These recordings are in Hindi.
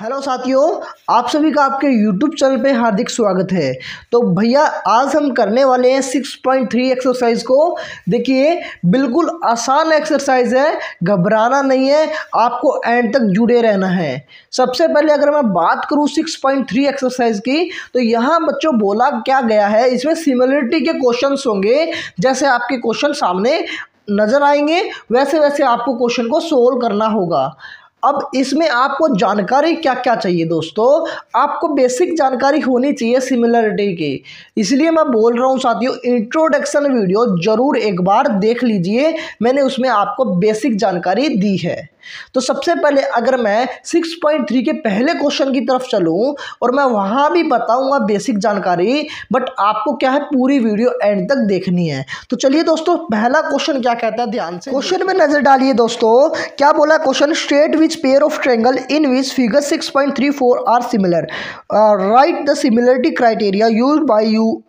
हेलो साथियों, आप सभी का आपके YouTube चैनल पे हार्दिक स्वागत है। तो भैया आज हम करने वाले हैं 6.3 एक्सरसाइज को। देखिए बिल्कुल आसान एक्सरसाइज है, घबराना नहीं है, आपको एंड तक जुड़े रहना है। सबसे पहले अगर मैं बात करूं 6.3 एक्सरसाइज की, तो यहाँ बच्चों बोला क्या गया है, इसमें सिमिलरिटी के क्वेश्चंस होंगे। जैसे आपके क्वेश्चन सामने नजर आएंगे वैसे वैसे आपको क्वेश्चन को सोल्व करना होगा। अब इसमें आपको जानकारी क्या क्या चाहिए दोस्तों, आपको बेसिक जानकारी होनी चाहिए सिमिलरिटी की। इसलिए मैं बोल रहा हूँ साथियों, इंट्रोडक्शन वीडियो जरूर एक बार देख लीजिए, मैंने उसमें आपको बेसिक जानकारी दी है। तो सबसे पहले अगर मैं 6.3 के पहले क्वेश्चन की तरफ चलूं और मैं वहां भी बताऊंगा बेसिक जानकारी, बट आपको क्या है पूरी वीडियो एंड तक देखनी है। तो चलिए दोस्तों, पहला क्वेश्चन क्या कहता है ध्यान से क्वेश्चन में नजर डालिए दोस्तों। क्या बोला question, state which pair of triangle in which figure 6.34 are similar, write the similarity criteria used by you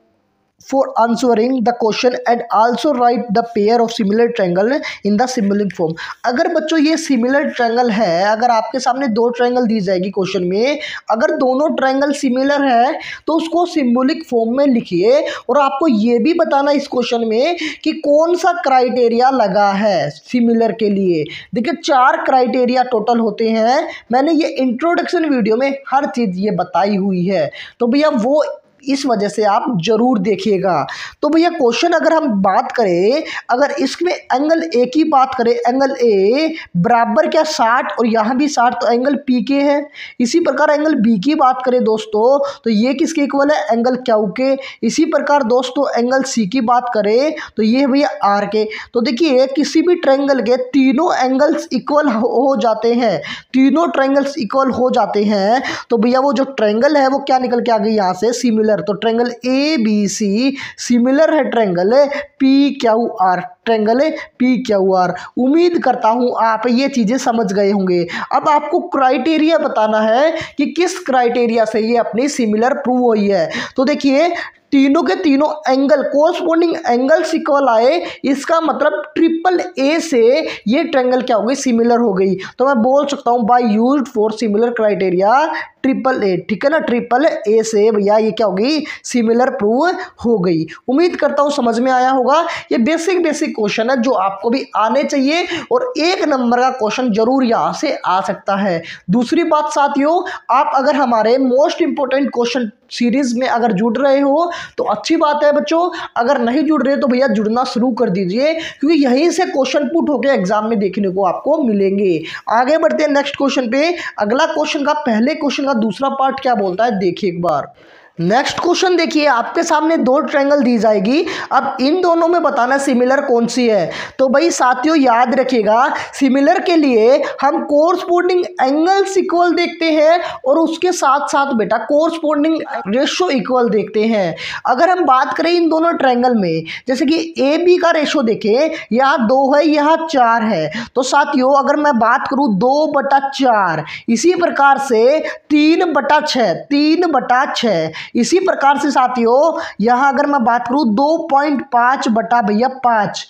for answering the question and also write the pair of similar triangle in the symbolic form। अगर बच्चों ये सिमिलर ट्रायंगल है, अगर आपके सामने दो ट्रायंगल दी जाएगी क्वेश्चन में, अगर दोनों ट्रायंगल सिमिलर है तो उसको सिंबॉलिक फॉर्म में लिखिए। और आपको ये भी बताना इस क्वेश्चन में कि कौन सा क्राइटेरिया लगा है सिमिलर के लिए। देखिए 4 क्राइटेरिया टोटल होते हैं, मैंने ये इंट्रोडक्शन वीडियो में हर चीज़ ये बताई हुई है, तो भैया वो इस वजह से आप जरूर देखिएगा। तो भैया क्वेश्चन अगर हम बात करें, अगर इसमें एंगल ए की बात करें, एंगल ए बराबर क्या 60 और यहाँ भी 60, तो एंगल पी के है। इसी प्रकार एंगल बी की बात करें दोस्तों, तो ये किसके इक्वल है, एंगल क्यू के। इसी प्रकार दोस्तों एंगल सी की बात करें तो ये भैया आर के। तो देखिए किसी भी ट्रायंगल के तीनों एंगल्स इक्वल हो जाते हैं, तीनों ट्रायंगल्स इक्वल हो जाते हैं। तो भैया वो जो ट्रायंगल है वो क्या निकल के आ गई यहाँ से, सिमिलर। तो triangle A B C similar है triangle P Q R, triangle P Q R. उम्मीद करता हूं आप ये चीजें समझ गए होंगे। अब आपको क्राइटेरिया बताना है कि किस क्राइटेरिया से ये अपनी सिमिलर प्रूव हुई है। तो देखिए तीनों के तीनों एंगल कोरस्पोंडिंग एंगल्स इक्वल आए, इसका मतलब ट्रिपल ए से ये ट्रायंगल क्या हो गई, सिमिलर हो गई। तो मैं बोल सकता हूं by used for similar criteria triple A, ठीक है ना, ट्रिपल ए से भैया ये क्या होगी, सिमिलर प्रूव हो गई। उम्मीद करता हूं समझ में आया होगा। ये बेसिक क्वेश्चन है जो आपको भी आने चाहिए और 1 नंबर का क्वेश्चन जरूर यहां से आ सकता है। दूसरी बात साथियों, आप अगर हमारे मोस्ट इंपोर्टेंट क्वेश्चन सीरीज में अगर जुड़ रहे हो तो अच्छी बात है बच्चों, अगर नहीं जुड़ रहे तो भैया जुड़ना शुरू कर दीजिए, क्योंकि यहीं से क्वेश्चन पुट होकर एग्जाम में देखने को आपको मिलेंगे। आगे बढ़ते हैं नेक्स्ट क्वेश्चन पे। अगला क्वेश्चन का पहले क्वेश्चन का दूसरा पार्ट क्या बोलता है देखिए एक बार। नेक्स्ट क्वेश्चन देखिए, आपके सामने 2 ट्रायंगल दी जाएगी, अब इन दोनों में बताना सिमिलर कौन सी है। तो भाई साथियों याद रखिएगा, सिमिलर के लिए हम कोरस्पोंडिंग एंगल्स इक्वल देखते हैं और उसके साथ साथ बेटा कोरस्पोंडिंग रेशो इक्वल देखते हैं। अगर हम बात करें इन दोनों ट्रायंगल में, जैसे कि ए बी का रेशो देखें, यहाँ 2 है यहाँ 4 है, तो साथियों अगर मैं बात करूँ 2/4, इसी प्रकार से 3/6, 3/6, इसी प्रकार से साथियों यहां अगर मैं बात करूं 2.5 बटा भैया 5,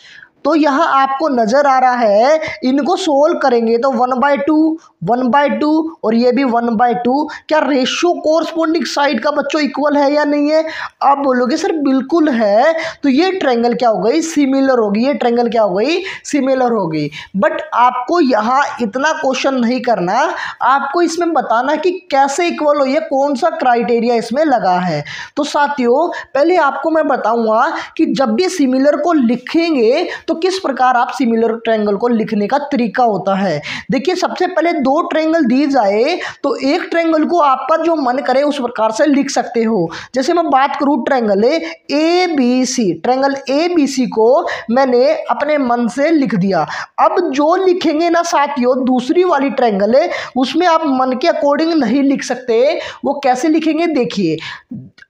तो यहां आपको नजर आ रहा है, इनको सोल्व करेंगे तो 1/2, 1/2 और ये भी 1/2। क्या रेशियो कोरस्पोंडिंग साइड का बच्चों इक्वल है या नहीं है? आप बोलोगे सर बिल्कुल है, तो ये ट्रायंगल क्या हो गई, सिमिलर होगी। ये ट्रायंगल क्या हो गई, सिमिलर होगी। बट आपको यहाँ इतना क्वेश्चन नहीं करना, आपको इसमें बताना कि कैसे इक्वल हो, ये कौन सा क्राइटेरिया इसमें लगा है। तो साथियों पहले आपको मैं बताऊंगा कि जब भी सिमिलर को लिखेंगे तो किस प्रकार आप सिमिलर ट्रायंगल को लिखने का तरीका होता है। देखिए सबसे पहले 2 ट्रायंगल दी जाए तो एक ट्रायंगल को आपका जो मन करे उस प्रकार से लिख सकते हो। जैसे मैं बात करूं triangle A B C, triangle A B C को मैंने अपने मन से लिख दिया। अब जो लिखेंगे ना साथियों दूसरी वाली ट्रायंगल है, उसमें आप मन के अकॉर्डिंग नहीं लिख सकते। वो कैसे लिखेंगे देखिए,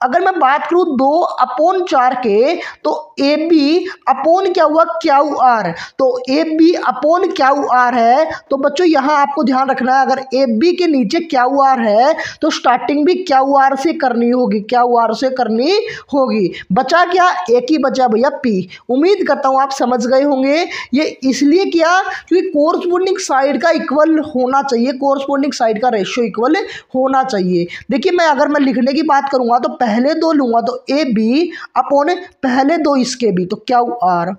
अगर मैं बात करूं 2/4 के, तो ए बी अपॉन क्या हुआ, क्यू आर, तो A B upon Q R है। तो बच्चों यहाँ आपको ध्यान रखना है, अगर ए बी के नीचे क्यू आर है तो स्टार्टिंग भी क्यू आर से करनी होगी, क्यू आर से करनी होगी। बचा क्या, एक ही बचा भैया पी। उम्मीद करता हूँ आप समझ गए होंगे। ये इसलिए किया क्योंकि कोरस्पोंडिंग साइड का इक्वल होना चाहिए, कोरस्पोंडिंग साइड का रेशियो इक्वल होना चाहिए। देखिए मैं अगर लिखने की बात करूंगा तो पहले दो लूंगा तो ए बी अपॉन पहले दो इसके भी, तो क्यू आर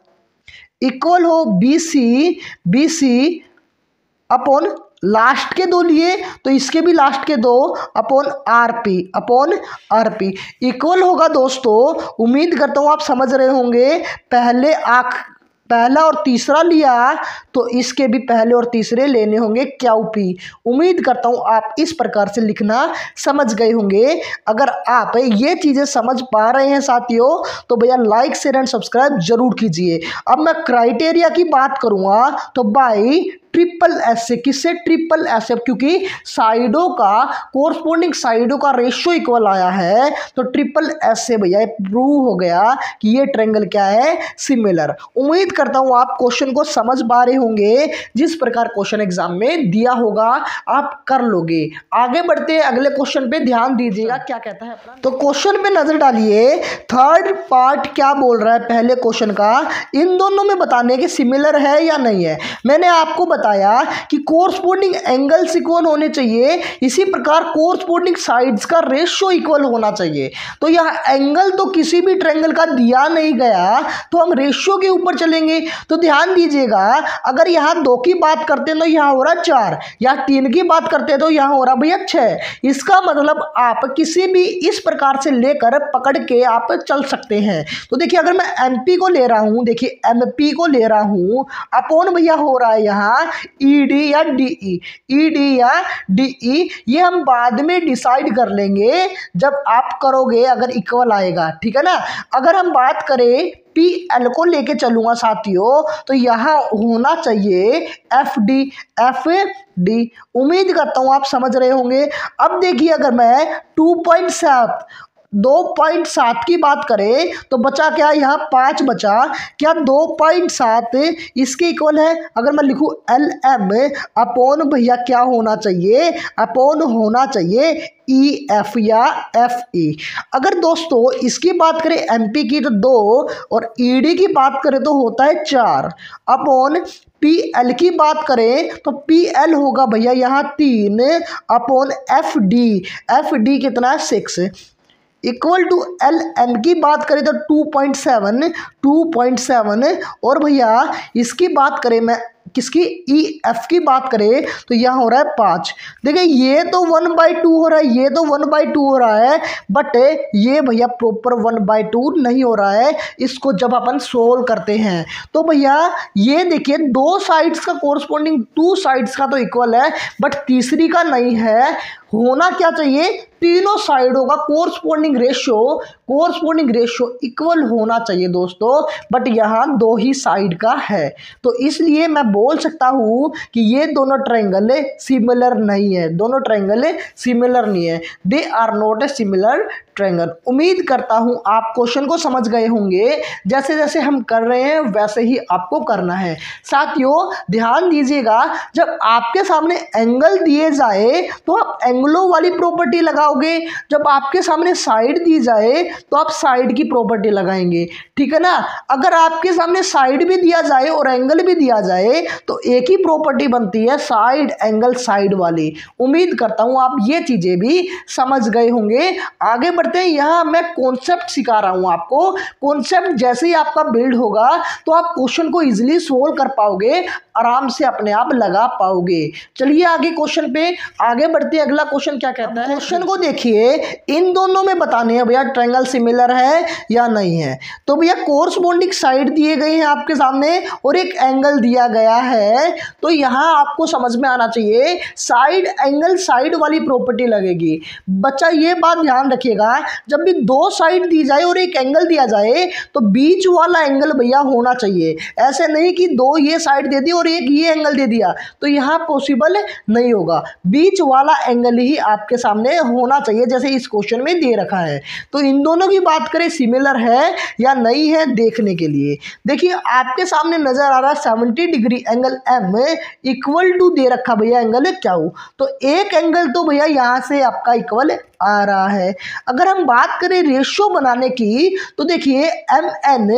इक्वल हो बी सी अपॉन लास्ट के दो लिए तो इसके भी लास्ट के दो अपॉन आर पी इक्वल होगा दोस्तों। उम्मीद करता हूँ आप समझ रहे होंगे। पहला और तीसरा लिया तो इसके भी पहले और तीसरे लेने होंगे क्यू पी। उम्मीद करता हूँ आप इस प्रकार से लिखना समझ गए होंगे। अगर आप ये चीज़ें समझ पा रहे हैं साथियों तो भैया लाइक शेयर एंड सब्सक्राइब जरूर कीजिए। अब मैं क्राइटेरिया की बात करूँगा तो बाई ट्रिपल एस से, किससे, ट्रिपल एस से, क्योंकि साइडों का कोरस्पोंडिंग साइडों का रेशियो इक्वल आया है तो ट्रिपल एस से भैया प्रूव हो गया कि ये ट्रायंगल क्या है, सिमिलर। उम्मीद करता हूँ आप क्वेश्चन को समझ पा रहे होंगे। जिस प्रकार क्वेश्चन एग्जाम में दिया होगा आप कर लोगे। आगे बढ़ते हैं अगले क्वेश्चन पे, ध्यान दीजिएगा क्या कहता है। तो क्वेश्चन पे नजर डालिए, थर्ड पार्ट क्या बोल रहा है पहले क्वेश्चन का, इन दोनों में बताने के सिमिलर है या नहीं है। मैंने आपको बताया कि कोरस्पोंडिंग एंगल्स इक्वल होने चाहिए, इसी प्रकार कोरस्पोंडिंग साइड्स का रेशियो इक्वल होना चाहिए। तो यह एंगल तो किसी भी ट्रायंगल का दिया नहीं गया तो हम रेशियो के ऊपर चलेंगे। तो ध्यान दीजिएगा, अगर यहाँ 2 की बात करते हैं तो यहाँ हो रहा 4, या 3 की बात करते हैं तो यहाँ हो रहा भैया 6। इसका मतलब आप किसी भी इस प्रकार से लेकर पकड़ के आप चल सकते हैं। तो देखिए अगर मैं एमपी को ले रहा हूँ, देखिए एमपी को ले रहा हूँ अपॉन भैया हो रहा है यहाँ ईडी या डीई, ये हम बाद में डिसाइड कर लेंगे जब आप करोगे अगर इक्वल आएगा, ठीक है ना। अगर हम बात करें पी एल को लेके चलूंगा साथियों तो यहाँ होना चाहिए एफ डी। उम्मीद करता हूँ आप समझ रहे होंगे। अब देखिए अगर मैं 2.7 की बात करें तो बचा क्या, यहाँ 5 बचा, क्या 2.7 इसके इक्वल है। अगर मैं लिखूँ एल एम अपॉन भैया क्या होना चाहिए, अपॉन होना चाहिए ई एफ या एफ ई। अगर दोस्तों इसकी बात करें एमपी की तो 2 और ईडी की बात करें तो होता है 4 अपॉन पी एल की बात करें तो पी एल होगा भैया यहाँ 3 अपॉन एफ डी कितना है 6 इक्वल टू एल एम की बात करें तो 2.7 और भैया इसकी बात करें मैं किसकी, ई एफ की बात करें तो यहाँ हो रहा है 5। देखिए ये तो 1/2 हो रहा है, ये तो 1/2 हो रहा है, बट ये भैया प्रॉपर 1/2 नहीं हो रहा है। इसको जब अपन सोल्व करते हैं तो भैया ये देखिए 2 साइड्स का कोरस्पोंडिंग 2 साइड्स का तो इक्वल है, बट तीसरी का नहीं है। होना क्या चाहिए, तीनों साइडों का कोरस्पोंडिंग रेशियो इक्वल होना चाहिए दोस्तों, बट यहाँ 2 ही साइड का है। तो इसलिए मैं बोल सकता हूँ कि ये दोनों ट्रायंगल सिमिलर नहीं है, दोनों ट्रायंगल सिमिलर नहीं है, they are not a similar triangle. उम्मीद करता हूँ आप क्वेश्चन को समझ गए होंगे। जैसे जैसे हम कर रहे हैं वैसे ही आपको करना है। साथियों ध्यान दीजिएगा, जब आपके सामने एंगल दिए जाए तो आप एंगलों वाली प्रॉपर्टी लगाओगे, जब आपके सामने साइड दी जाए तो आप साइड की प्रॉपर्टी लगाएंगे, ठीक है ना। अगर आपके सामने साइड भी दिया जाए और एंगल भी दिया जाए तो एक ही प्रॉपर्टी बनती है, साइड एंगल साइड वाली। उम्मीद करता हूँ आप ये चीजें भी समझ गए होंगे। आगे बढ़ते हैं, यहाँ मैं कॉन्सेप्ट सिखा रहा हूँ आपको। कॉन्सेप्ट जैसे ही आपका बिल्ड होगा तो आप क्वेश्चन को इजीली सोल्व कर पाओगे, आराम से अपने आप लगा पाओगे। चलिए आगे क्वेश्चन पे आगे बढ़ते हैं। अगला क्वेश्चन क्या कहता है, क्वेश्चन को देखिए, इन दोनों में बताने हैं भैया ट्रायंगल सिमिलर है या नहीं है। तो भैया कोरस्पोंडिंग साइड दिए गए हैं आपके सामने और एक एंगल दिया गया है, तो यहाँ आपको समझ में आना चाहिए साइड एंगल साइड वाली प्रॉपर्टी लगेगी। बच्चा ये बात ध्यान रखिएगा, जब भी 2 साइड दी जाए और एक एंगल दिया जाए तो बीच वाला एंगल भैया होना चाहिए। ऐसे नहीं कि 2 ये साइड दे दी और एक ये एंगल दे दिया, तो यहाँ पॉसिबल नहीं होगा। बीच वाला एंगल ही आपके सामने होना होना चाहिए जैसे इस क्वेश्चन में दे रखा है। तो इन दोनों की बात करें सिमिलर है या नहीं है देखने के लिए, देखिए आपके सामने नजर आ रहा है 70 degree angle M equal to दे रखा भैया एंगल क्यू। तो एक एंगल तो भैया यहाँ से आपका इक्वल आ रहा है। अगर हम बात करें रेशियो बनाने की तो देखिए एम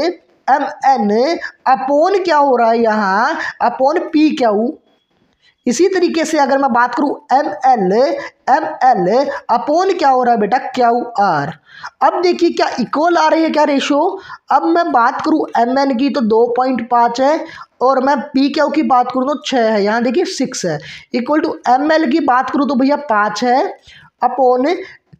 एन अपॉन क्या हो रहा है यहाँ, अपॉन पी क्यू। इसी तरीके से अगर मैं बात करूं एम एल अपॉन क्या हो रहा है बेटा क्यू आर। अब देखिए क्या इक्वल आ रही है क्या रेशो। अब मैं बात करूं एम एन की तो 2.5 है और मैं पी क्यू की बात करूं तो 6 है, यहाँ देखिए 6 है। इक्वल टू एम एल की बात करूं तो भैया 5 है, अपॉन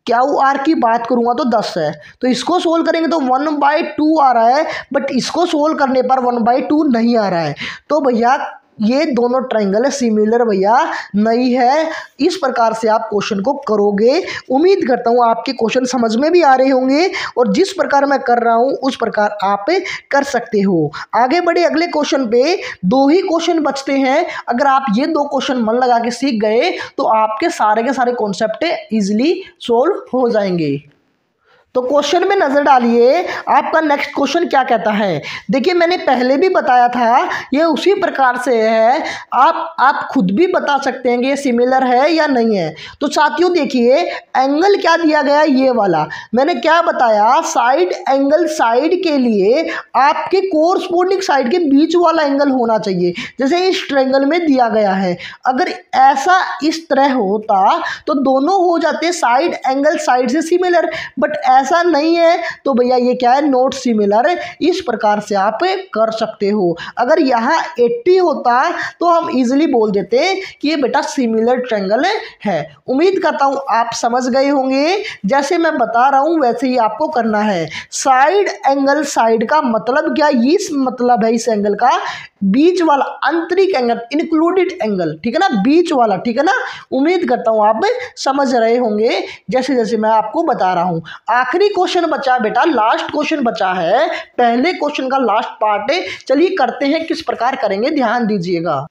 क्यू आर की बात करूंगा तो 10 है। तो इसको सोल्व करेंगे तो 1/2 आ रहा है, बट इसको सोल्व करने पर 1/2 नहीं आ रहा है। तो भैया ये दोनों ट्रायंगल सिमिलर भैया नहीं है। इस प्रकार से आप क्वेश्चन को करोगे। उम्मीद करता हूँ आपके क्वेश्चन समझ में भी आ रहे होंगे और जिस प्रकार मैं कर रहा हूँ उस प्रकार आप कर सकते हो। आगे बढ़े अगले क्वेश्चन पे। 2 ही क्वेश्चन बचते हैं। अगर आप ये 2 क्वेश्चन मन लगा के सीख गए तो आपके सारे के सारे कॉन्सेप्ट इजीली सोल्व हो जाएंगे। तो क्वेश्चन में नजर डालिए आपका नेक्स्ट क्वेश्चन क्या कहता है। देखिए मैंने पहले भी बताया था ये उसी प्रकार से है, आप खुद भी बता सकते हैं कि ये सिमिलर है या नहीं है। तो साथियों देखिए एंगल क्या दिया गया है, ये वाला मैंने क्या बताया, साइड एंगल साइड के लिए आपके कोरस्पोंडिंग साइड के बीच वाला एंगल होना चाहिए, जैसे इस ट्रायंगल में दिया गया है। अगर ऐसा इस तरह होता तो दोनों हो जाते साइड एंगल साइड से सिमिलर, बट ऐसा नहीं है तो भैया ये क्या है, नॉट सिमिलर। इस प्रकार से आप कर सकते हो। अगर यहाँ 80 होता तो हम इजीली बोल देते कि ये बेटा सिमिलर ट्रायंगल है। उम्मीद करता हूँ आप समझ गए होंगे। जैसे मैं बता रहा हूँ वैसे ही आपको करना है। साइड एंगल साइड का मतलब क्या, इस मतलब है इस एंगल का बीच वाला आंतरिक एंगल, इंक्लूडेड एंगल, ठीक है ना, बीच वाला, ठीक है ना। उम्मीद करता हूँ आप समझ रहे होंगे जैसे जैसे मैं आपको बता रहा हूँ। आखिरी क्वेश्चन बचा बेटा, लास्ट क्वेश्चन बचा है, पहले क्वेश्चन का लास्ट पार्ट है। चलिए करते हैं, किस प्रकार करेंगे ध्यान दीजिएगा।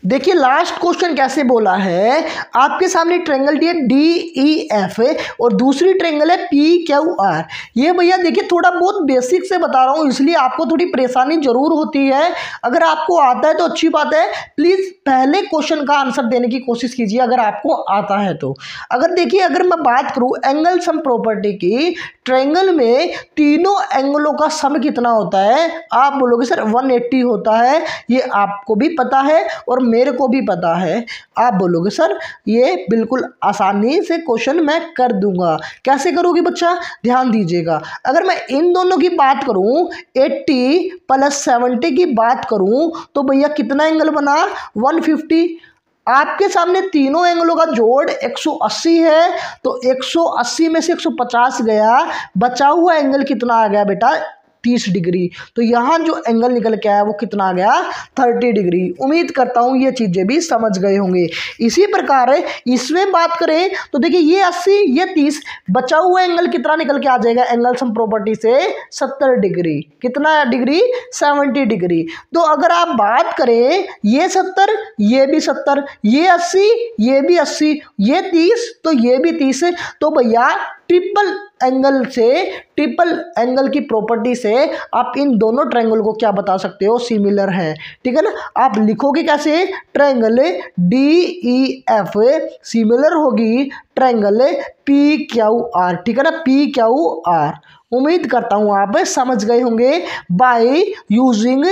देखिए लास्ट क्वेश्चन कैसे बोला है, आपके सामने ट्रायंगल दिया DEF और दूसरी ट्रायंगल है PQR। ये भैया देखिए थोड़ा बहुत बेसिक से बता रहा हूँ इसलिए आपको थोड़ी परेशानी जरूर होती है। अगर आपको आता है तो अच्छी बात है, प्लीज़ पहले क्वेश्चन का आंसर देने की कोशिश कीजिए अगर आपको आता है तो। अगर देखिए अगर मैं बात करूँ एंगल सम प्रॉपर्टी की, ट्रायंगल में तीनों एंगलों का सम कितना होता है, आप बोलोगे सर 180 होता है। ये आपको भी पता है और मेरे को भी पता है। आप बोलोगे सर ये बिल्कुल आसानी से क्वेश्चन मैं कर दूंगा। कैसे करोगे बच्चा, ध्यान दीजिएगा। अगर मैं इन दोनों की बात करूं 80 + 70 की बात करूं तो भैया कितना एंगल बना, 150। आपके सामने तीनों एंगलों का जोड़ 180 है तो 180 में से 150 गया, बचा हुआ एंगल कितना आ गया बेटा, 30 डिग्री। तो यहाँ जो एंगल निकल के आया वो कितना आ गया, 30 डिग्री। उम्मीद करता हूँ ये चीज़ें भी समझ गए होंगे। इसी प्रकार इसमें बात करें तो देखिए ये 80 ये 30, बचा हुआ एंगल कितना निकल के आ जाएगा एंगल सम प्रॉपर्टी से, 70 डिग्री। कितना डिग्री, 70 डिग्री। तो अगर आप बात करें ये 70 ये भी 70, ये 80 ये भी 80, ये 30 तो ये भी 30। तो भैया ट्रिपल एंगल की प्रॉपर्टी से आप इन दोनों ट्रायंगल को क्या बता सकते हो, सिमिलर है, ठीक है ना। आप लिखोगे कैसे, ट्रायंगल DEF सिमिलर होगी ट्रायंगल PQR, ठीक है ना, PQR। उम्मीद करता हूं आप समझ गए होंगे बाय यूजिंग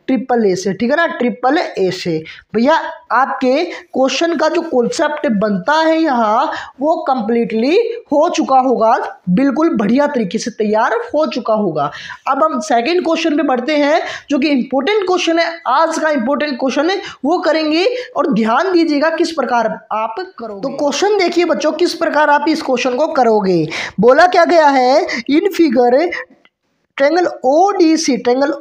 AAA से, ठीक है ना, AAA से। भैया आपके क्वेश्चन का जो कॉन्सेप्ट बनता है यहाँ वो कंप्लीटली हो चुका होगा, बिल्कुल बढ़िया तरीके से तैयार हो चुका होगा। अब हम सेकंड क्वेश्चन पे बढ़ते हैं जो कि इंपॉर्टेंट क्वेश्चन है, आज का इंपॉर्टेंट क्वेश्चन है वो करेंगे और ध्यान दीजिएगा किस प्रकार आप करोगे। तो क्वेश्चन देखिए बच्चों किस प्रकार आप इस क्वेश्चन को करोगे। बोला क्या गया है, in figure triangle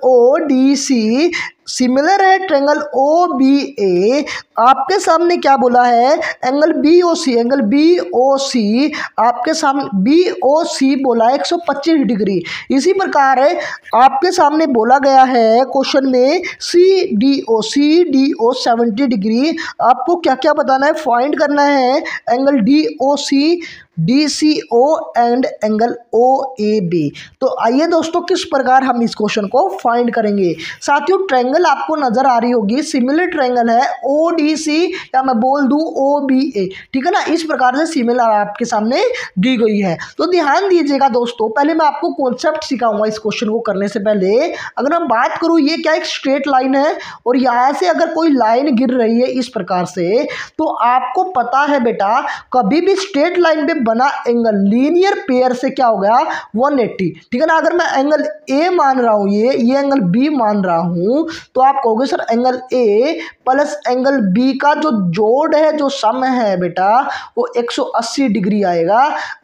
ODC similar है ट्रायंगल ओ बी ए, आपके सामने क्या बोला है, angle B O C, angle B O सी आपके सामने बी ओ सी बोला है 125 डिग्री। इसी प्रकार आपके सामने बोला गया है क्वेश्चन में सी डी ओ 70 डिग्री। आपको क्या क्या बताना है, फाइंड करना है angle D O C, D C O and angle O A B. तो आइए दोस्तों किस प्रकार हम इस क्वेश्चन को फाइंड करेंगे। साथियों ट्रायंगल आपको नजर आ रही होगी, सिमिलर ट्रायंगल है ओ डी सी या मैं बोल दूं ओ बी ए, ठीक है ना। इस प्रकार से सिमिलर आपके सामने दी गई है। तो ध्यान दीजिएगा दोस्तों, पहले मैं आपको कॉन्सेप्ट सिखाऊंगा इस क्वेश्चन को करने से पहले। अगर मैं बात करूं, ये क्या एक स्ट्रेट लाइन है और यहाँ से अगर कोई लाइन गिर रही है इस प्रकार से, तो आपको पता है बेटा कभी भी स्ट्रेट लाइन पे बना एंगल लीनियर पेयर से क्या हो गया 180, ठीक है ना। अगर मैं एंगल ए मान रहा हूं, ये एंगल बी मान रहा हूं, तो आप कहोगे sir angle A plus angle B का जो जोड़ है, जो सम है बेटा, वो 180 डिग्री आएगा।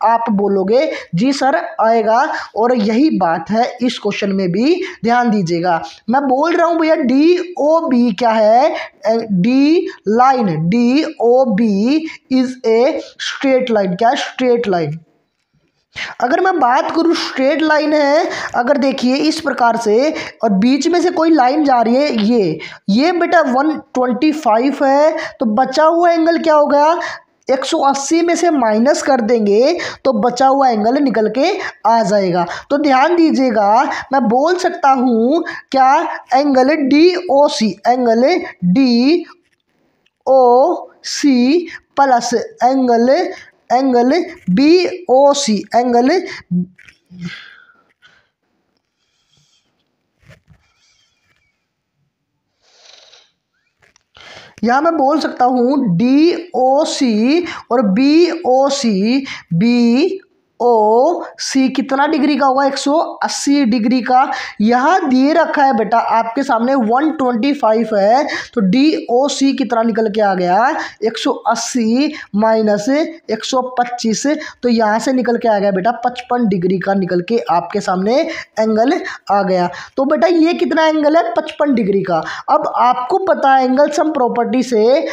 आप बोलोगे जी सर आएगा, और यही बात है इस क्वेश्चन में भी। ध्यान दीजिएगा, मैं बोल रहा हूं भैया डी ओ बी क्या है, D line D O B is a straight line. क्या स्ट्रेट लाइन, अगर मैं बात करूं स्ट्रेट लाइन है, अगर देखिए इस प्रकार से और बीच में से कोई लाइन जा रही है, ये बेटा 125 है, तो बचा हुआ एंगल क्या हो गया, 180 में से माइनस कर देंगे तो बचा हुआ एंगल निकल के आ जाएगा। तो ध्यान दीजिएगा, मैं बोल सकता हूं क्या, angle D O C, angle D O C plus angle B O C, angle यहां मैं बोल सकता हूं डी ओ सी और बी ओ सी, बी ओ सी कितना डिग्री का होगा, 180 डिग्री का। यहां दिए रखा है बेटा आपके सामने 125 है, तो डी ओ सी कितना निकल के आ गया, 180 माइनस 125, तो यहां से निकल के आ गया बेटा 55 डिग्री का निकल के आपके सामने एंगल आ गया। तो बेटा ये कितना एंगल है, 55 डिग्री का। अब आपको पता है एंगल सम प्रॉपर्टी से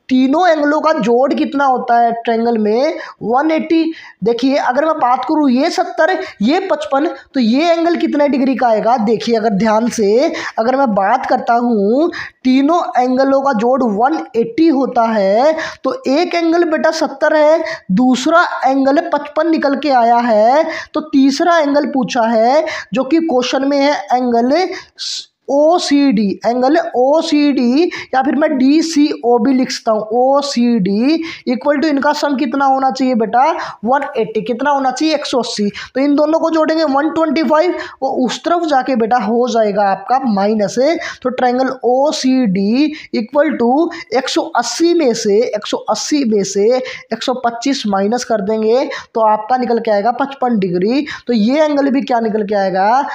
तीनों एंगलों का जोड़ कितना होता है ट्रायंगल में, 180। देखिए अगर मैं बात करूं ये 70, ये 55, तो ये एंगल कितने डिग्री का आएगा। देखिए अगर ध्यान से अगर मैं बात करता हूं, तीनों एंगलों का जोड़ 180 होता है, तो एक एंगल बेटा 70 है, दूसरा एंगल 55 निकल के आया है, तो तीसरा एंगल पूछा है जो कि क्वेश्चन में है angle O C D, angle O C D, या फिर मैं डी सी ओ भी लिख सकता हूँ, ओ सी डी इक्वल टू इनका सम कितना होना चाहिए बेटा 180, कितना होना चाहिए 180। तो इन दोनों को जोड़ेंगे 125, वो उस तरफ जाके बेटा हो जाएगा आपका माइनस है। तो triangle O C D equal to 180 में से 125 माइनस कर देंगे तो आपका निकल के आएगा 55 डिग्री। तो ये एंगल भी क्या निकल के आएगा,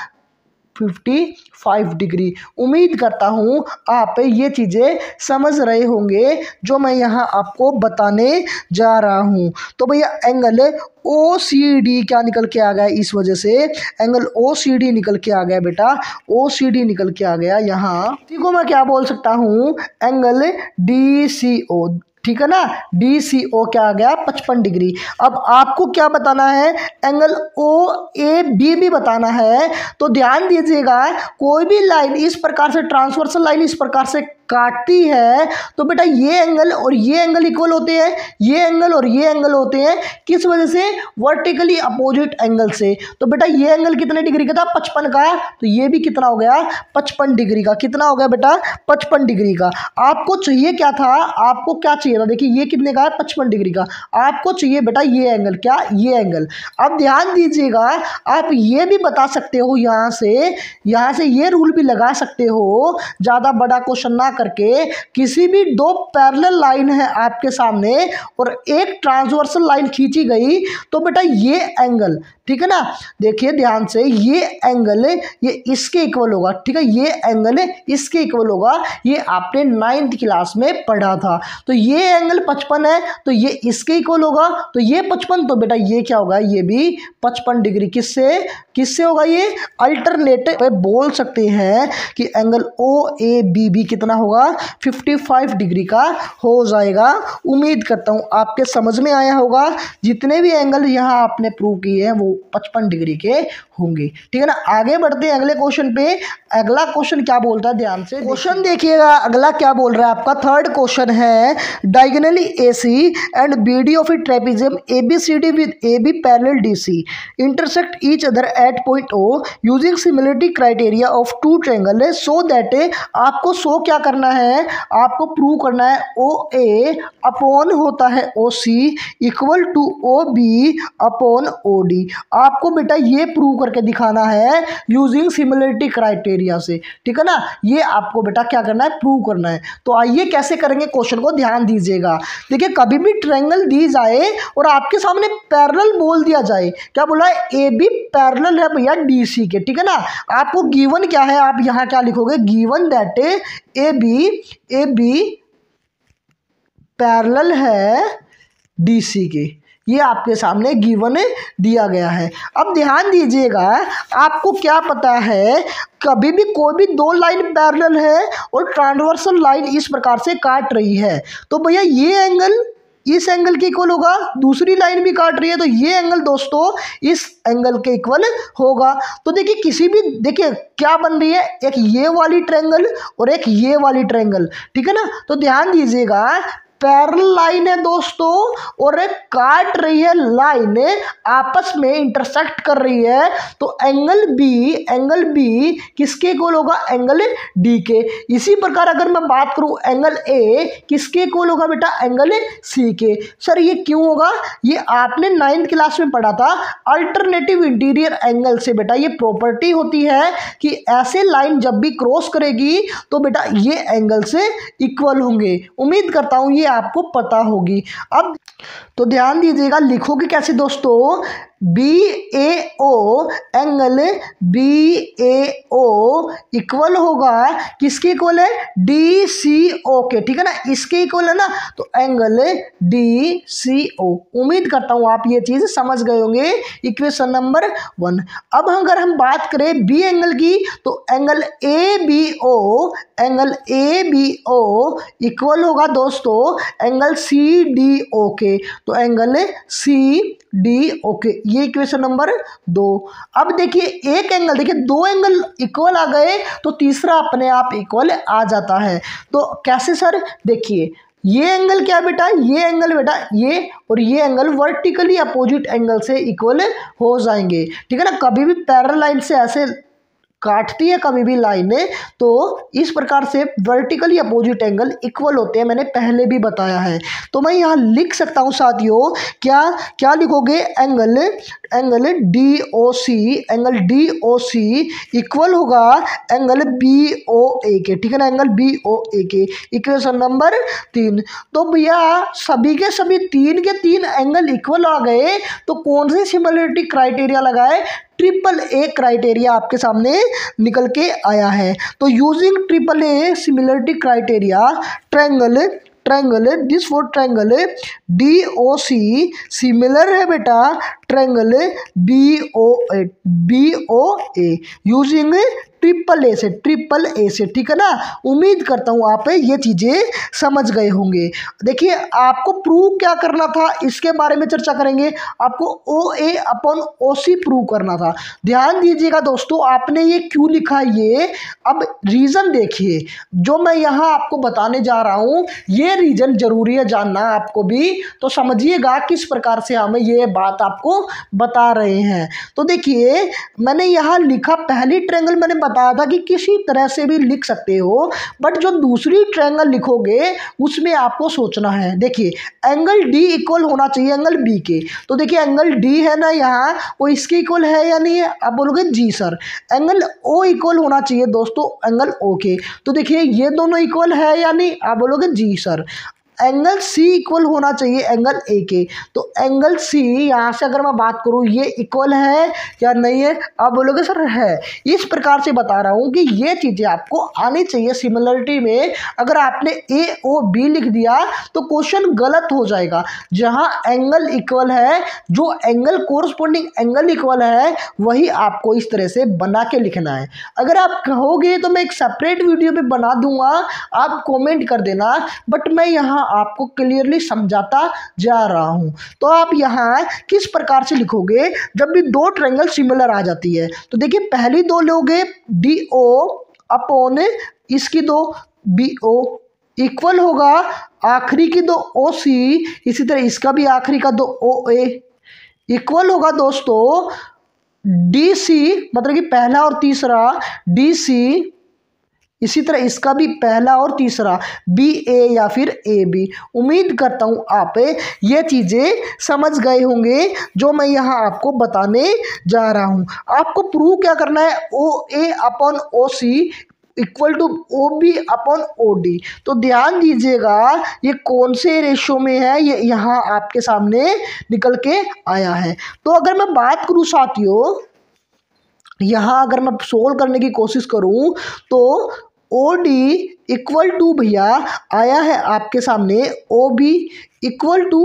55 डिग्री। उम्मीद करता हूं आप ये चीज़ें समझ रहे होंगे जो मैं यहाँ आपको बताने जा रहा हूं। तो भैया एंगल ओ सी डी क्या निकल के आ गया, इस वजह से एंगल ओ सी डी निकल के आ गया बेटा, ओ सी डी निकल के आ गया। यहाँ देखो मैं क्या बोल सकता हूँ, एंगल डी सी ओ, ठीक है ना, डी सी ओ क्या आ गया 55 डिग्री। अब आपको क्या बताना है, एंगल ओ ए बी भी बताना है। तो ध्यान दीजिएगा, कोई भी लाइन इस प्रकार से ट्रांसवर्सल लाइन इस प्रकार से काटती है, तो बेटा ये एंगल और ये एंगल इक्वल होते हैं, ये एंगल और ये एंगल होते हैं, किस वजह से, वर्टिकली अपोजिट एंगल से। तो बेटा ये एंगल कितने डिग्री का था, 55 का, तो ये भी कितना हो गया 55 डिग्री का। कितना हो गया बेटा 55 डिग्री का। आपको चाहिए क्या था, आपको क्या चाहिए था, देखिए ये कितने का है 55 डिग्री का, आपको चाहिए बेटा ये एंगल, क्या ये एंगल। अब ध्यान दीजिएगा, आप ये भी बता सकते हो, यहाँ से ये रूल भी लगा सकते हो, ज़्यादा बड़ा क्वेश्चन ना करके, किसी भी दो पैरेलल लाइन है आपके सामने और एक ट्रांसवर्सल लाइन खींची गई, तो बेटा ये एंगल, ठीक है ना। देखिए ध्यान से, ये एंगल ये इसके इक्वल होगा, ठीक है, ये एंगल इसके इक्वल होगा, ये आपने 9th क्लास में पढ़ा था। तो ये एंगल 55 है तो ये इसके इक्वल होगा, तो ये 55, तो बेटा ये क्या होगा, ये भी 55 डिग्री। किससे किससे होगा, ये अल्टरनेटिव पे बोल सकते हैं कि एंगल ओ ए बी भी कितना होगा, 55 डिग्री का हो जाएगा। उम्मीद करता हूँ आपके समझ में आया होगा। जितने भी एंगल यहाँ आपने प्रूव किए हैं वो 55 डिग्री के होंगे, ठीक है ना। आगे बढ़ते हैं अगले क्वेश्चन पे। अगला क्वेश्चन क्या बोलता है, ध्यान से क्वेश्चन देखिएगा। अगला क्या बोल रहा है आपका, थर्ड क्वेश्चन है, diagonally AC and BD of a trapezium ABCD with AB parallel DC intersect each other at point O using similarity criteria of two triangle so that, आपको शो क्या करना है, आपको प्रूव करना है ओ ए अपॉन होता है O C equal to O B upon O D. आपको बेटा ये प्रूव करके दिखाना है यूजिंग सिमिलरिटी क्राइटेरिया से, ठीक है ना। ये आपको बेटा क्या करना है, प्रूव करना है। तो आइए कैसे करेंगे, क्वेश्चन को ध्यान दीजिएगा। देखिए कभी भी ट्रायंगल दी जाए और आपके सामने पैरेलल बोल दिया जाए, क्या बोला है, ए बी पैरेलल है भैया डी सी के, ठीक है ना। आपको गिवन क्या है, आप यहाँ क्या लिखोगे, given that A B parallel है डी सी के, ये आपके सामने गिवन दिया गया है। अब ध्यान दीजिएगा, आपको क्या पता है, कभी भी कोई भी दो लाइन पैरेलल है और ट्रांसवर्सल लाइन इस प्रकार से काट रही है, तो भैया ये एंगल इस एंगल के इक्वल होगा, दूसरी लाइन भी काट रही है तो ये एंगल दोस्तों इस एंगल के इक्वल होगा। तो देखिए किसी भी, देखिए क्या बन रही है, एक ये वाली ट्रायंगल और एक ये वाली ट्रायंगल, ठीक है ना। तो ध्यान दीजिएगा, पैरेलल लाइन है दोस्तों और एक काट रही है लाइन, आपस में इंटरसेक्ट कर रही है, तो एंगल बी किसके इक्वल होगा, एंगल डी के। इसी प्रकार अगर मैं बात करूं एंगल ए किसके इक्वल होगा बेटा, एंगल सी के। सर ये क्यों होगा, ये आपने 9th क्लास में पढ़ा था अल्टरनेटिव इंटीरियर एंगल से। बेटा ये प्रॉपर्टी होती है कि ऐसे लाइन जब भी क्रॉस करेगी तो बेटा ये एंगल से इक्वल होंगे। उम्मीद करता हूं ये आपको पता होगी। अब तो ध्यान दीजिएगा, लिखोगे कैसे दोस्तों, बी ए ओ एंगल बी ए ओ इक्वल होगा, किसके इक्वल है, डी सी ओ के, ठीक है ना, इसके इक्वल है ना, तो एंगल डी सी ओ। उम्मीद करता हूं आप ये चीज समझ गए होंगे, इक्वेशन नंबर 1। अब अगर हम बात करें बी एंगल की, तो angle A B O equal होगा दोस्तों एंगल सी डी ओ के, तो एंगल सी डी ओके, ये इक्वेशन नंबर 2। अब देखिए एक एंगल, देखिए दो एंगल इक्वल आ गए तो तीसरा अपने आप इक्वल आ जाता है। तो कैसे सर, देखिए ये एंगल क्या बेटा, ये एंगल बेटा ये और ये एंगल वर्टिकली अपोजिट एंगल से इक्वल हो जाएंगे, ठीक है ना। कभी भी पैरेलल लाइन से ऐसे काटती है कभी भी लाइनें, तो इस प्रकार से वर्टिकली अपोजिट एंगल इक्वल होते हैं, मैंने पहले भी बताया है। तो मैं यहाँ लिख सकता हूँ साथियों, क्या क्या लिखोगे, angle D O C equal होगा एंगल बी ओ ए के, ठीक है ना, एंगल बी ओ ए के, इक्वेशन नंबर 3। तो भैया सभी के सभी 3 के 3 एंगल इक्वल आ गए, तो कौन सी सिमिलरिटी क्राइटेरिया लगाए, ट्रिपल ए क्राइटेरिया आपके सामने निकल के आया है। तो using triple A similarity criteria triangle this for triangle D O C similar है बेटा triangle B O A using triple A से, ठीक है ना। उम्मीद करता हूँ आप ये चीज़ें समझ गए होंगे। देखिए आपको प्रूव क्या करना था इसके बारे में चर्चा करेंगे। आपको ओ A upon O C prove करना था। ध्यान दीजिएगा दोस्तों, आपने ये क्यों लिखा ये, अब रीज़न देखिए जो मैं यहाँ आपको बताने जा रहा हूँ, ये रीज़न जरूरी है जानना आपको भी, तो समझिएगा किस प्रकार से हमें ये बात आपको बता रहे हैं। तो देखिए मैंने यहाँ लिखा, पहली ट्रायंगल मैंने बताया था कि किसी तरह से भी लिख सकते हो, बट जो दूसरी ट्रायंगल लिखोगे उसमें आपको सोचना है। देखिए एंगल डी इक्वल होना चाहिए एंगल बी के, तो देखिए एंगल डी है ना यहाँ, वो इसके इक्वल है या नहीं है, आप बोलोगे जी सर। एंगल ओ इक्वल होना चाहिए दोस्तों एंगल ओ के, तो देखिए ये दोनों इक्वल है या नहीं, आप बोलोगे जी सर। एंगल सी इक्वल होना चाहिए एंगल ए के। तो एंगल सी यहाँ से अगर मैं बात करूँ ये इक्वल है या नहीं है, आप बोलोगे सर है। इस प्रकार से बता रहा हूँ कि ये चीज़ें आपको आनी चाहिए सिमिलरिटी में। अगर आपने ए ओ बी लिख दिया तो क्वेश्चन गलत हो जाएगा। जहाँ एंगल इक्वल है, जो एंगल कोरस्पॉन्डिंग एंगल इक्वल है, वही आपको इस तरह से बना के लिखना है। अगर आप कहोगे तो मैं एक सेपरेट वीडियो में बना दूंगा, आप कमेंट कर देना, बट मैं यहाँ आपको क्लियरली समझाता जा रहा हूँ। तो आप यहाँ किस प्रकार से लिखोगे जब भी दो ट्रायंगल सिमिलर आ जाती है। तो देखिए पहली दो लोगे डी ओ अपॉन इसकी दो बी ओ इक्वल होगा आखिरी की दो ओ सी, इसी तरह इसका भी आखिरी का दो ओ ए इक्वल होगा दोस्तों डी सी, मतलब कि पहला और तीसरा डी सी, इसी तरह इसका भी पहला और तीसरा बी ए या फिर ए बी। उम्मीद करता हूँ आप ये चीज़ें समझ गए होंगे जो मैं यहाँ आपको बताने जा रहा हूँ। आपको प्रूव क्या करना है, O A upon O C equal to O B upon O D. तो ध्यान दीजिएगा ये कौन से रेशो में है, ये यहाँ आपके सामने निकल के आया है। तो अगर मैं बात करूँ साथियों, यहाँ अगर मैं सोल्व करने की कोशिश करूँ तो ओ डी इक्वल टू भैया आया है आपके सामने O B equal to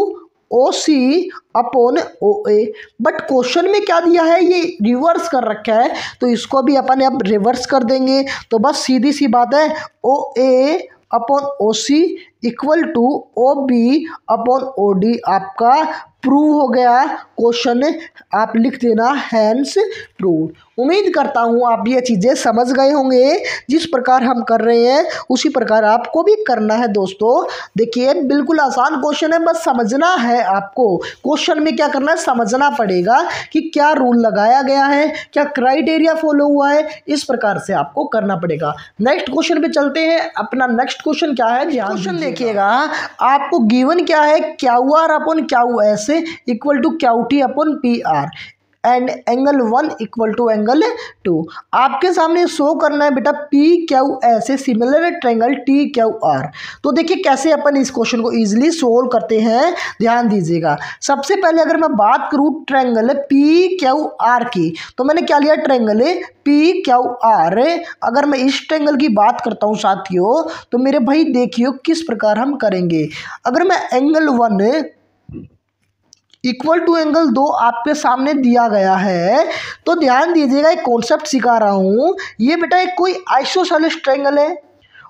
O C upon O A. But question में क्या दिया है, ये रिवर्स कर रखा है, तो इसको भी अपन अब रिवर्स कर देंगे। तो बस सीधी सी बात है, O A upon O C equal to O B upon O D आपका प्रूव हो गया। क्वेश्चन आप लिख देना हैंस प्रूव। उम्मीद करता हूँ आप ये चीज़ें समझ गए होंगे। जिस प्रकार हम कर रहे हैं उसी प्रकार आपको भी करना है दोस्तों। देखिए बिल्कुल आसान क्वेश्चन है, बस समझना है आपको। क्वेश्चन में क्या करना है, समझना पड़ेगा कि क्या रूल लगाया गया है, क्या क्राइटेरिया फॉलो हुआ है, इस प्रकार से आपको करना पड़ेगा। नेक्स्ट क्वेश्चन पे चलते हैं। अपना नेक्स्ट क्वेश्चन क्या है, क्वेश्चन देखिएगा। आपको गिवन क्या है, Q R upon Q S equal to Q T upon P R and angle 1 equal to angle 2। आपके सामने शो करना है बेटा P Q S a similar triangle T Q R. तो देखिए कैसे अपन इस क्वेश्चन को इजीली सोल्व करते हैं, ध्यान दीजिएगा। सबसे पहले अगर मैं बात करूं ट्रायंगल पी क्यू आर की, तो मैंने क्या लिया, ट्रायंगल पी क्यू आर। अगर मैं इस ट्रायंगल की बात करता हूं साथियों, तो मेरे भाई देखियो किस प्रकार हम करेंगे। अगर मैं एंगल 1 इक्वल टू एंगल 2 आपके सामने दिया गया है, तो ध्यान दीजिएगा एक कॉन्सेप्ट सिखा रहा हूँ। ये बेटा एक कोई आइसोसेलेस ट्रायंगल है,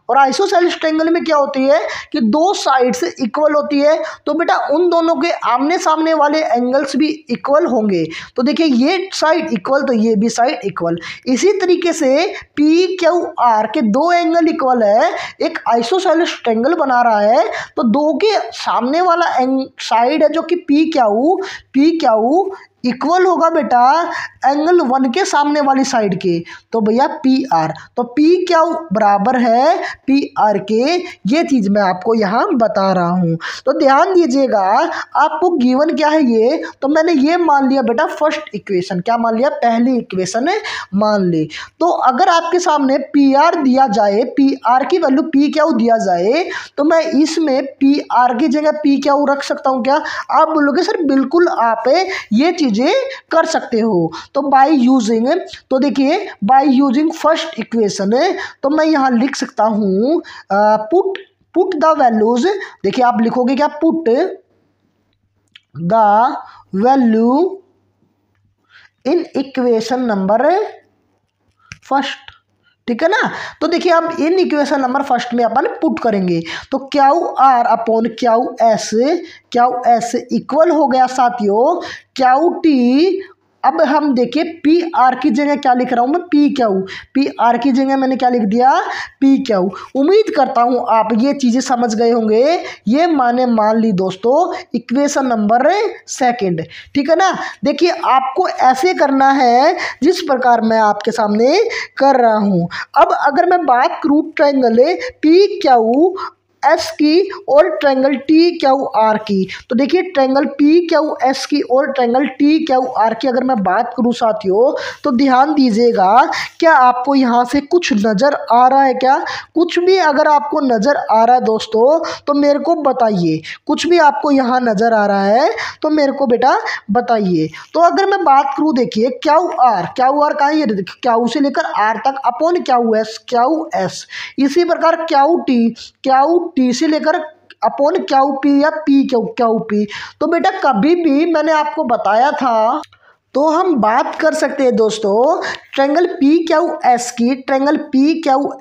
और आइसोसेलेस ट्रायंगल में क्या होती है कि दो साइड्स इक्वल होती है, तो बेटा उन दोनों के आमने सामने वाले एंगल्स भी इक्वल होंगे। तो देखिए ये साइड इक्वल तो ये भी साइड इक्वल। इसी तरीके से पी क्यू आर के दो एंगल इक्वल है, एक आइसोसेलेस ट्रायंगल बना रहा है, तो दो के सामने वाला साइड है जो कि पी क्यू इक्वल होगा बेटा एंगल 1 के सामने वाली साइड के, तो भैया पी आर। तो पी क्यू बराबर है पी आर के, ये चीज़ मैं आपको यहाँ बता रहा हूँ। तो ध्यान दीजिएगा आपको गिवन क्या है ये, तो मैंने ये मान लिया बेटा फर्स्ट इक्वेशन। क्या मान लिया, पहली इक्वेशन मान ली। तो अगर आपके सामने पी आर दिया जाए, पी आर की वैल्यू पी क्यू दिया जाए, तो मैं इसमें पी आर की जगह पी क्यू रख सकता हूँ क्या? आप बोलोगे सर बिल्कुल आप ये चीज़ कर सकते हो। तो बाय यूजिंग, तो देखिए बाय यूजिंग फर्स्ट इक्वेशन, तो मैं यहां लिख सकता हूं पुट द वैल्यूज। देखिए आप लिखोगे क्या, put the value in equation number first, ठीक है ना। तो देखिए अब इन इक्वेशन नंबर फर्स्ट में अपन पुट करेंगे, तो Q R upon Q S equal हो गया साथियों क्यू टी। अब हम देखिए पी आर की जगह क्या लिख रहा हूं मैं, पी आर की जगह मैंने क्या लिख दिया, पी क्यू। उम्मीद करता हूं आप ये चीजें समझ गए होंगे। ये माने मान ली दोस्तों इक्वेशन नंबर सेकंड, ठीक है ना। देखिए आपको ऐसे करना है जिस प्रकार मैं आपके सामने कर रहा हूं। अब अगर मैं बात करूं ट्रायंगल पी क्यू एस की और ट्रायंगल टी क्यू आर की। तो देखिए ट्रायंगल पी क्यू एस की और ट्रायंगल टी क्यू आर की अगर मैं बात करूं साथियों, तो ध्यान दीजिएगा, क्या आपको यहाँ से कुछ नज़र आ रहा है क्या? कुछ भी अगर आपको नज़र आ रहा है दोस्तों तो मेरे को बताइए। कुछ भी आपको यहाँ नज़र आ रहा है तो मेरे को बेटा बताइए। तो अगर मैं बात करूँ, देखिए क्यू आर कहाँ है, ये क्यू से लेकर आर तक अपॉन क्यू एस, इसी प्रकार क्यू टी से लेकर अपॉन क्यू पी या क्यू पी। तो बेटा कभी भी मैंने आपको बताया था, तो हम बात कर सकते हैं दोस्तों ट्रायंगल पी क्यू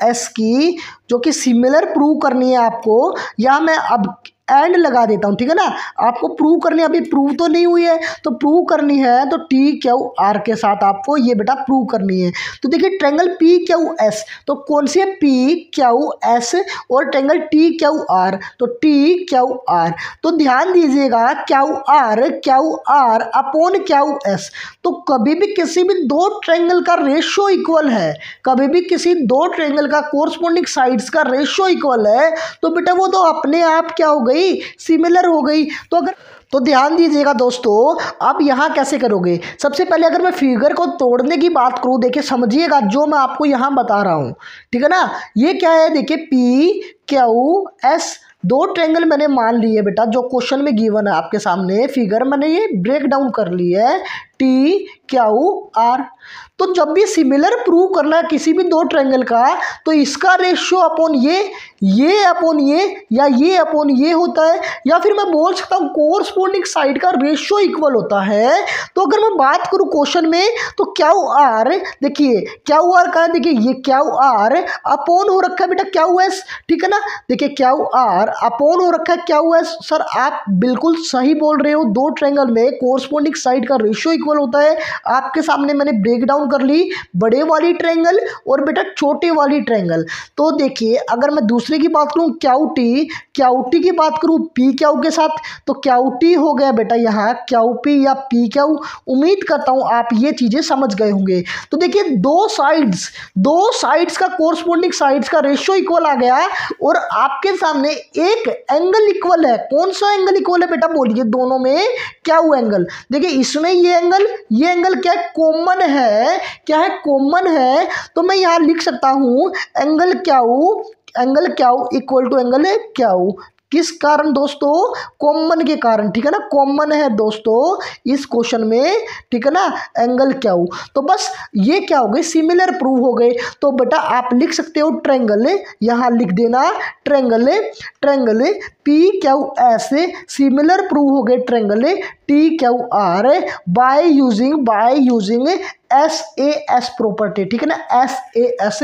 एस की, जो कि सिमिलर प्रूव करनी है आपको। या मैं अब एंड लगा देता हूँ, ठीक है ना। आपको प्रूव करनी है, अभी प्रूव तो नहीं हुई है, तो प्रूव करनी है तो टी क्यू आर के साथ आपको ये बेटा प्रूव करनी है। तो देखिए ट्रायंगल पी क्यू एस, तो कौन सी है, पी क्यू एस, और ट्रायंगल टी क्यू आर, तो टी क्यू आर। तो ध्यान दीजिएगा Q R upon Q S, तो कभी भी किसी भी दो ट्रायंगल का रेशियो इक्वल है, कभी भी किसी दो ट्रायंगल का कोरस्पोंडिंग साइड्स का रेशियो इक्वल है, तो बेटा वो तो अपने आप क्या हो गई, सिमिलर हो गई। तो ध्यान दीजिएगा दोस्तों, अब यहाँ कैसे करोगे। सबसे पहले अगर मैं फिगर को तोड़ने की बात करूँ, देखिए समझिएगा जो मैं आपको यहाँ बता रहा हूँ, ठीक है ना। ये क्या है, देखिए पी क्यू एस, दो ट्रायंगल मैंने मान लिए बेटा, जो क्वेश्चन में गिवन है आपके सामने, फिगर मैंने ये ब्रेक डाउन कर ली है, टी क्यू आर। तो जब भी सिमिलर प्रूव करना है किसी भी दो ट्रायंगल का, तो इसका रेशियो अपॉन ये अपॉन ये, या ये अपॉन ये होता है, या फिर मैं बोल सकता हूँ कोरस्पोंडिंग साइड का रेशियो इक्वल होता है। तो अगर मैं बात करूँ क्वेश्चन में, तो क्यू आर, देखिए क्यू आर का, देखिए ये क्यू आर अपॉन हो रखा है बेटा क्यू एस, ठीक है ना। देखिए क्यू आर अपॉन हो रखा है क्यू एस। सर आप बिल्कुल सही बोल रहे हो, दो ट्रायंगल में कोरस्पोंडिंग साइड का रेशियो इक्वल होता है। आपके सामने मैंने ब्रेक डाउन कर ली बड़े वाली ट्रायंगल और बेटा छोटे वाली ट्रायंगल। तो देखिए अगर मैं दूसरे की बात करूं, क्यू टी की बात करूं पी क्यू के साथ, तो क्यू टी हो गया बेटा यहाँ क्यू पी या पी क्यू। उम्मीद करता हूं आप ये चीजें समझ गए होंगे। तो देखिए दो साइड्स का कोरस्पोंडिंग साइड्स का रेशियो इक्वल आ गया, और आपके सामने एक एंगल इक्वल है। कौन सा एंगल इक्वल है बेटा, बोलिए दोनों में क्यू एंगल। देखिए इसमें ये एंगल क्या है, कॉमन है, क्या है, कॉमन है। तो मैं यहाँ लिख सकता हूँ angle Q equal to angle Q. किस कारण दोस्तों, कॉमन के कारण, ठीक है ना। कॉमन है दोस्तों इस क्वेश्चन में, ठीक है ना, एंगल क्यू। तो बस ये क्या हो गए, सिमिलर प्रूव हो गए। तो बेटा आप लिख सकते हो ट्रायंगल, यहाँ लिख देना triangle P Q S similar prove हो गए triangle T Q are by using SAS property, ठीक है ना, SAS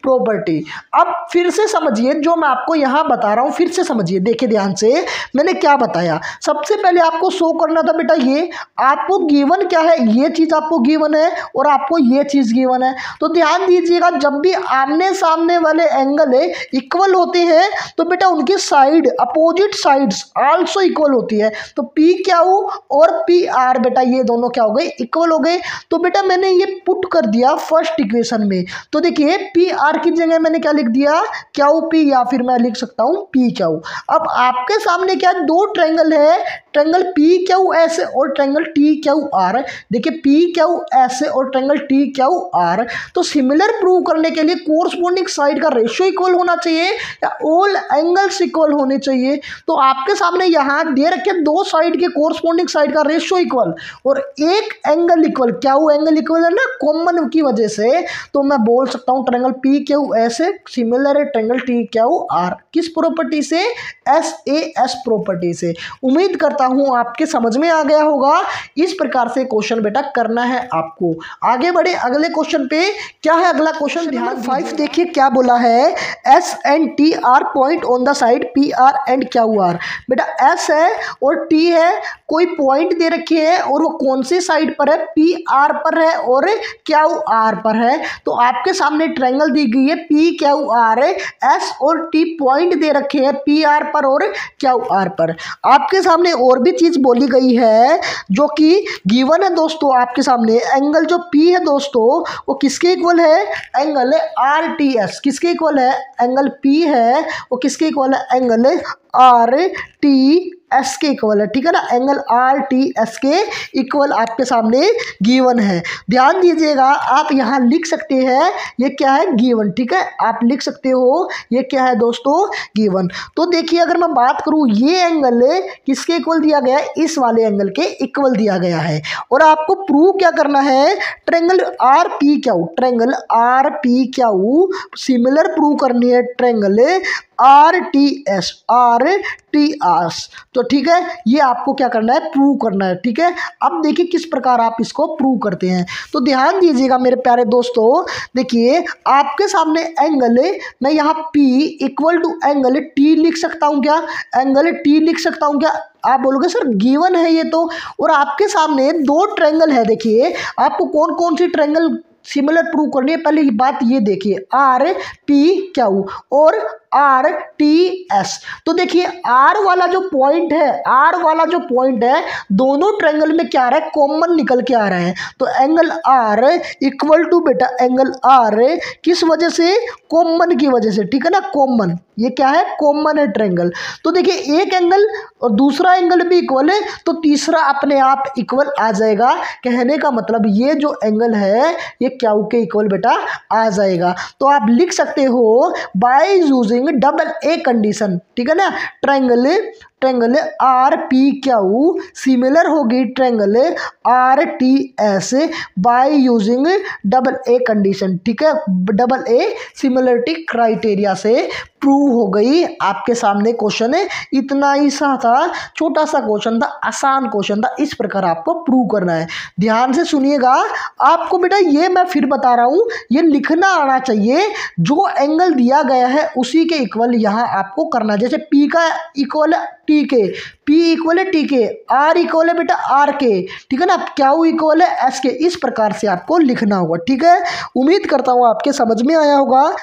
प्रॉपर्टी। अब फिर से समझिए जो मैं आपको यहाँ बता रहा हूँ, फिर से समझिए, देखिए ध्यान से मैंने क्या बताया। सबसे पहले आपको शो करना था बेटा, ये आपको गिवन क्या है, ये चीज़ आपको गिवन है और आपको ये चीज़ गिवन है। तो ध्यान दीजिएगा जब भी आमने सामने वाले एंगल इक्वल होते हैं तो बेटा उनकी side, opposite sides also equal होती है। तो पी क्यू और पी आर बेटा ये दोनों क्या हो गए, इक्वल हो गए। तो बेटा मैंने ये पुट कर दिया फर्स्ट इक्वेशन में। तो देखिए पी आर की जगह मैंने क्या लिख दिया, क्यू पी, या फिर मैं लिख सकता हूं पी क्यू। अब आपके सामने क्या दो ट्रायंगल है, ट्रायंगल पी क्यू एस और ट्रायंगल टी क्यू आर। देखिए पी क्यू एस और ट्रायंगल टी क्यू आर। तो सिमिलर प्रूव करने के लिए कोरस्पोंडिंग साइड का रेशियो इक्वल होना चाहिए या ऑल एंगल्स इक्वल होने चाहिए। तो आपके सामने यहाँ दे रखे दो साइड के कोरस्पोंडिंग साइड का रेशियो इक्वल और एक angle equal, Q angle equal है ना, कॉमन की वजह से। तो मैं बोल सकता हूँ triangle P Q S similar है ट्रायंगल टी क्यू आर। किस प्रॉपर्टी से, SAS प्रॉपर्टी से। उम्मीद करता हूँ आपके समझ में आ गया होगा। इस प्रकार से क्वेश्चन बेटा करना है आपको। आगे बढ़े अगले क्वेश्चन पे। क्या है अगला क्वेश्चन, ध्यान 5 देखिए क्या बोला है, S and T are point on the side PR and QR। बेटा S है और T है, कोई पॉइंट दे रखी है और वो कौन सी साइड पर है, PR पर है और QR पर है। तो आपके सामने ट्रायंगल दी गई है PQR, S और T पॉइंट दे रखे हैं PR पर और QR पर। आपके सामने और भी चीज़ बोली गई है जो कि गिवन है दोस्तों आपके सामने। एंगल जो P है दोस्तों वो किसके इक्वल है, एंगल RTS। किसके इक्वल है, एंगल P है वो किसके इक्वल है, एंगल RTS के इक्वल है, ठीक है ना। एंगल RTS के इक्वल आपके सामने गिवन है। ध्यान दीजिएगा, आप यहाँ लिख सकते हैं ये क्या है, गिवन, ठीक है। आप लिख सकते हो ये क्या है दोस्तों, गिवन। तो देखिए अगर मैं बात करूँ ये एंगल किसके इक्वल दिया गया है, इस वाले एंगल के इक्वल दिया गया है। और आपको प्रूव क्या करना है, triangle RPQ, triangle RPQ similar prove करनी है ट्रायंगल RTS। तो ठीक है, ये आपको क्या करना है, प्रूव करना है, ठीक है। अब देखिए किस प्रकार आप इसको प्रूव करते हैं। तो ध्यान दीजिएगा मेरे प्यारे दोस्तों, देखिए आपके सामने एंगल मैं यहाँ P equal to angle T लिख सकता हूँ क्या, एंगल T लिख सकता हूँ क्या। आप बोलोगे सर गिवन है ये तो, और आपके सामने दो ट्रायंगल है। देखिए आपको कौन कौन सी ट्रायंगल सिमिलर प्रूव करनी है, पहले बात ये देखिए, RPQ और RTS। तो देखिए R वाला जो पॉइंट है, R वाला जो पॉइंट है दोनों ट्रायंगल में क्या आ रहा है, कॉमन निकल के आ रहा है। तो एंगल R इक्वल टू बेटा एंगल R किस वजह से, कॉमन की वजह से, ठीक है ना। कॉमन, ये क्या है, कॉमन है ट्रायंगल। तो देखिए एक एंगल और दूसरा एंगल भी इक्वल है तो तीसरा अपने आप इक्वल आ जाएगा। कहने का मतलब ये जो एंगल है ये क्या के इक्वल बेटा आ जाएगा। तो आप लिख सकते हो by using double a condition, ठीक है ना। ट्रायंगल RPQ सिमिलर होगी triangle RTS by using double a condition, ठीक है। डबल ए सिमिलरिटी क्राइटेरिया से प्रूव हो गई। आपके सामने क्वेश्चन है, इतना ही सा था, छोटा सा क्वेश्चन था, आसान क्वेश्चन था। इस प्रकार आपको प्रूव करना है। ध्यान से सुनिएगा, आपको बेटा ये मैं फिर बता रहा हूँ, ये लिखना आना चाहिए। जो एंगल दिया गया है उसी के इक्वल यहाँ आपको करना। जैसे P का इक्वल है T के, P इक्वल है T के, R इक्वल है बेटा R के, ठीक है ना। Q इक्वल है S के। इस प्रकार से आपको लिखना होगा, ठीक है। उम्मीद करता हूँ आपके समझ में आया होगा।